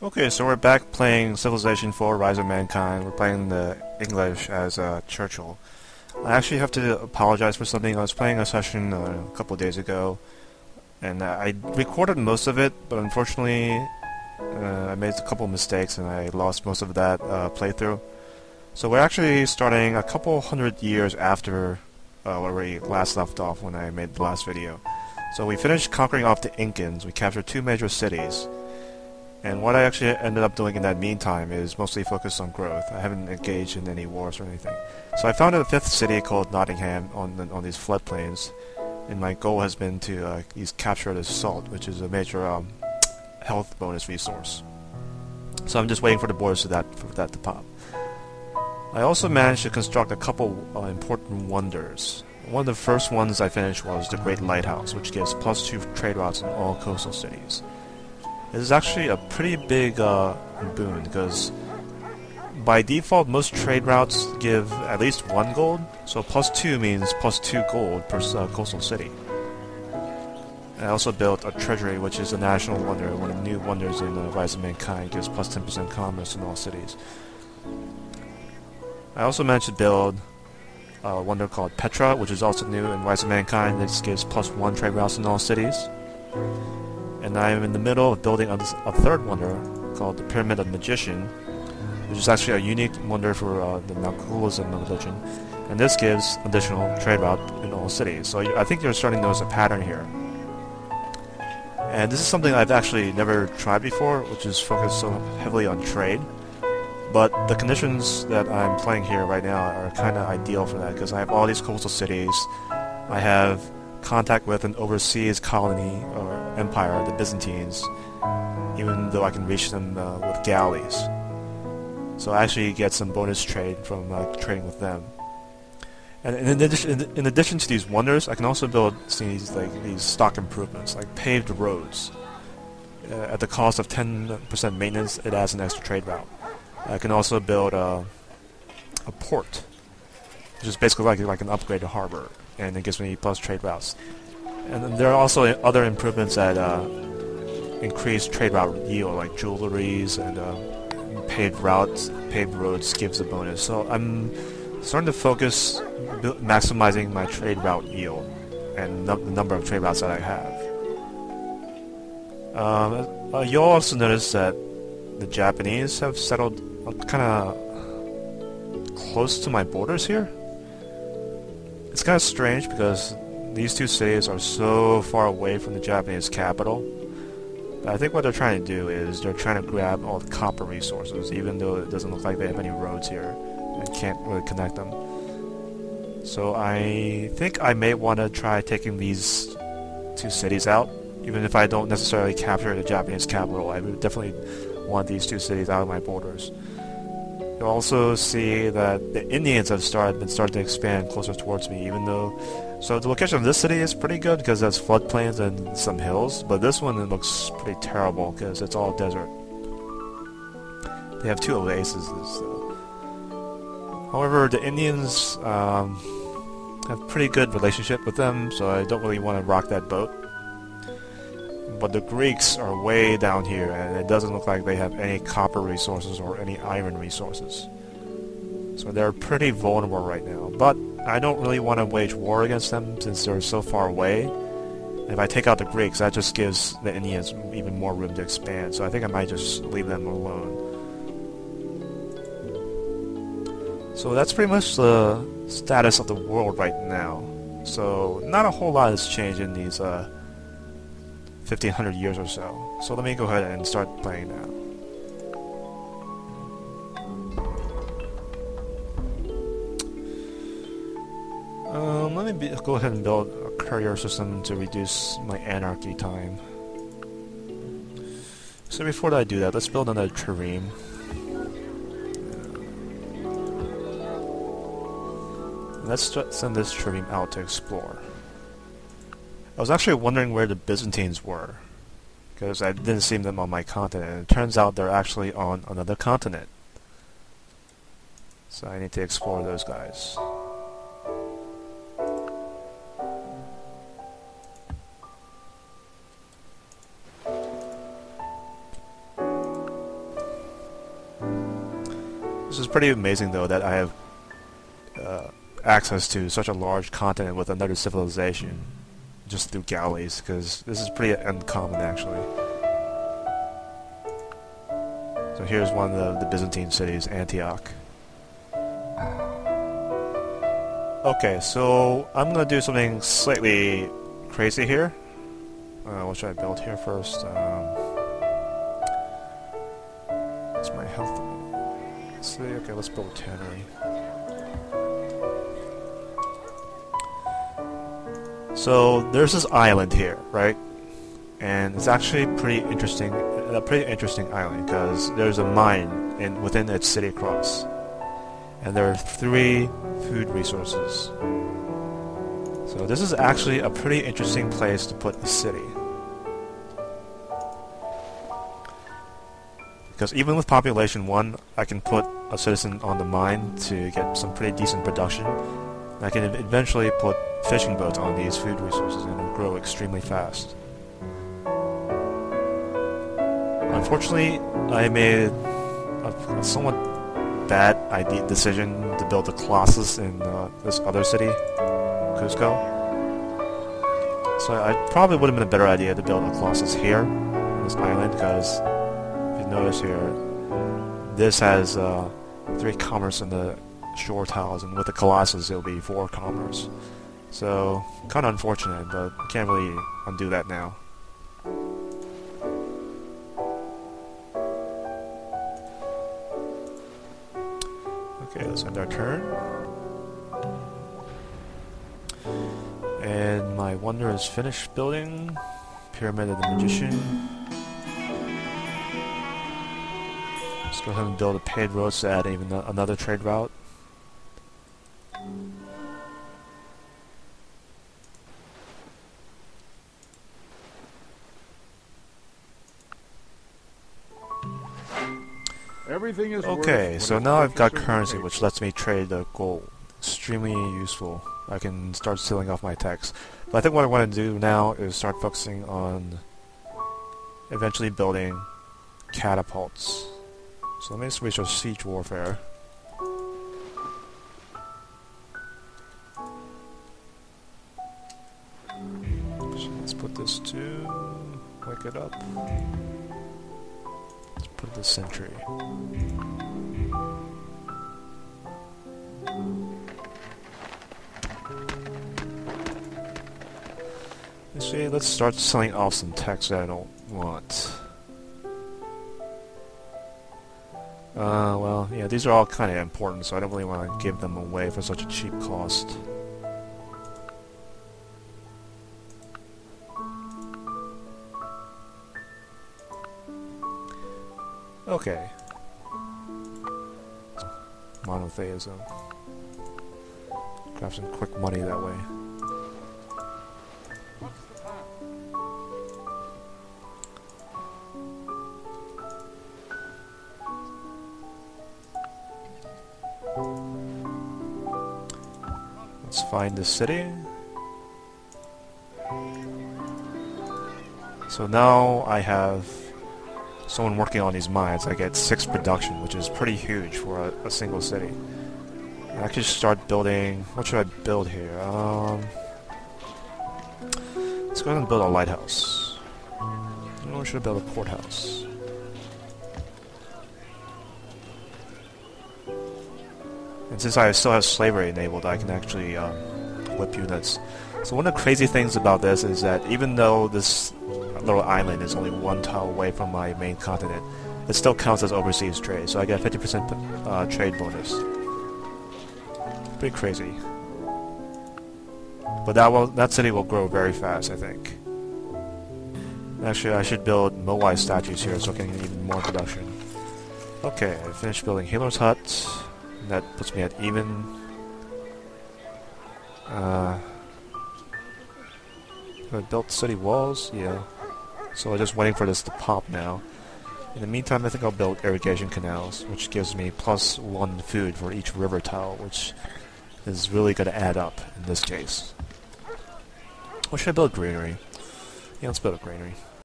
Okay, so we're back playing Civilization 4 Rise of Mankind. We're playing the English as Churchill. I actually have to apologize for something. I was playing a session a couple of days ago, and I recorded most of it, but unfortunately I made a couple of mistakes and I lost most of that playthrough. So we're actually starting a couple hundred years after where we last left off when I made the last video. So we finished conquering off the Incans. We captured 2 major cities. And what I actually ended up doing in that meantime is mostly focused on growth. I haven't engaged in any wars or anything. So I founded a 5th city called Nottingham on these floodplains, and my goal has been to capture the salt, which is a major health bonus resource. So I'm just waiting for the borders for that to pop. I also managed to construct a couple important wonders. One of the first ones I finished was the Great Lighthouse, which gives +2 trade routes in all coastal cities. This is actually a pretty big boon, because by default most trade routes give at least 1 gold, so +2 means +2 gold per coastal city. I also built a treasury, which is a national wonder, one of the new wonders in Rise of Mankind, gives +10% commerce in all cities. I also managed to build a wonder called Petra, which is also new in Rise of Mankind. This gives +1 trade routes in all cities. And I am in the middle of building a 3rd wonder called the Pyramid of the Magician, which is actually a unique wonder for the Nakulism religion. And this gives additional trade route in all cities. So I think you're starting to notice a pattern here. And this is something I've actually never tried before, which is focused so heavily on trade. But the conditions that I'm playing here right now are kind of ideal for that, because I have all these coastal cities. I have contact with an overseas colony or empire, the Byzantines, even though I can reach them with galleys. So I actually get some bonus trade from trading with them. And in addition to these wonders, I can also build these stock improvements, like paved roads. At the cost of 10% maintenance, it adds an extra trade route. I can also build a port, which is basically like an upgraded harbor, and it gives me plus trade routes. And then there are also other improvements that increase trade route yield, like jewelries and paved roads gives a bonus. So I'm starting to focus maximizing my trade route yield and the number of trade routes that I have. You'll also notice that the Japanese have settled kind of close to my borders here. It's kind of strange because these 2 cities are so far away from the Japanese capital. But I think what they're trying to do is they're trying to grab all the copper resources, even though it doesn't look like they have any roads here and can't really connect them. So I think I may want to try taking these 2 cities out, even if I don't necessarily capture the Japanese capital. I would definitely want these 2 cities out of my borders. You'll also see that the Indians have started to expand closer towards me, even though... So the location of this city is pretty good because there's floodplains and some hills, but this one it looks pretty terrible because it's all desert. They have 2 oases though. However, the Indians have pretty good relationship with them, so I don't really want to rock that boat. But the Greeks are way down here, and it doesn't look like they have any copper resources or any iron resources. So they're pretty vulnerable right now. But I don't really want to wage war against them since they're so far away. And if I take out the Greeks, that just gives the Indians even more room to expand. So I think I might just leave them alone. So that's pretty much the status of the world right now. So not a whole lot has changed in these 1500 years or so. So let me go ahead and start playing now. Let me go ahead and build a courier system to reduce my anarchy time. So before I do that, let's build another trireme. Let's send this trireme out to explore. I was actually wondering where the Byzantines were, because I didn't see them on my continent, and it turns out they're actually on another continent. So I need to explore those guys. This is pretty amazing, though, that I have access to such a large continent with another civilization just through galleys, because this is pretty uncommon, actually. So here's one of the Byzantine cities, Antioch. Okay, so I'm gonna do something slightly crazy here. What should I build here first? What's my health? Let's see. Okay, let's build a tannery. So there's this island here, right? And it's actually pretty interesting. A pretty interesting island because there's a mine within its city cross, and there are 3 food resources. So this is actually a pretty interesting place to put a city. Because even with population 1, I can put a citizen on the mine to get some pretty decent production. And I can eventually put fishing boats on these food resources and it'll grow extremely fast. Unfortunately, I made a somewhat bad decision to build a Colossus in this other city, Cusco. So I probably would have been a better idea to build a Colossus here, on this island, because if you notice here, this has 3 commerce in the shore tiles, and with the Colossus it'll be 4 commerce. So, kind of unfortunate, but you can't really undo that now. Okay, let's end our turn. And my wonder is finished building. Pyramid of the Magician. Let's go ahead and build a paved road to add even another trade route. Everything is okay, so now I've got currency which lets me trade the gold. Extremely useful. I can start sealing off my techs. But I think what I want to do now is start focusing on eventually building catapults. So let me switch to siege warfare. So let's put this to wake it up. Let's put the sentry. Actually, let's start selling off some techs that I don't want. Well, yeah, these are all kind of important, so I don't really want to give them away for such a cheap cost. Okay. Monotheism. Grab some quick money that way. Let's find the city. So now I have someone working on these mines. I get 6 production, which is pretty huge for a single city. I actually start building... What should I build here? Let's go ahead and build a lighthouse. Or should I build a courthouse? And since I still have slavery enabled, I can actually whip units. So one of the crazy things about this is that even though this little island is only 1 tile away from my main continent, it still counts as overseas trade, so I get a 50% trade bonus. Pretty crazy. But that city will grow very fast, I think. Actually, I should build Moai statues here so I can get even more production. Okay, I finished building Healer's Hut. That puts me at even. I built city walls, yeah. So I'm just waiting for this to pop now. In the meantime, I think I'll build irrigation canals, which gives me +1 food for each river tile, which is really going to add up in this case. Or should I build greenery? Yeah, let's build a greenery.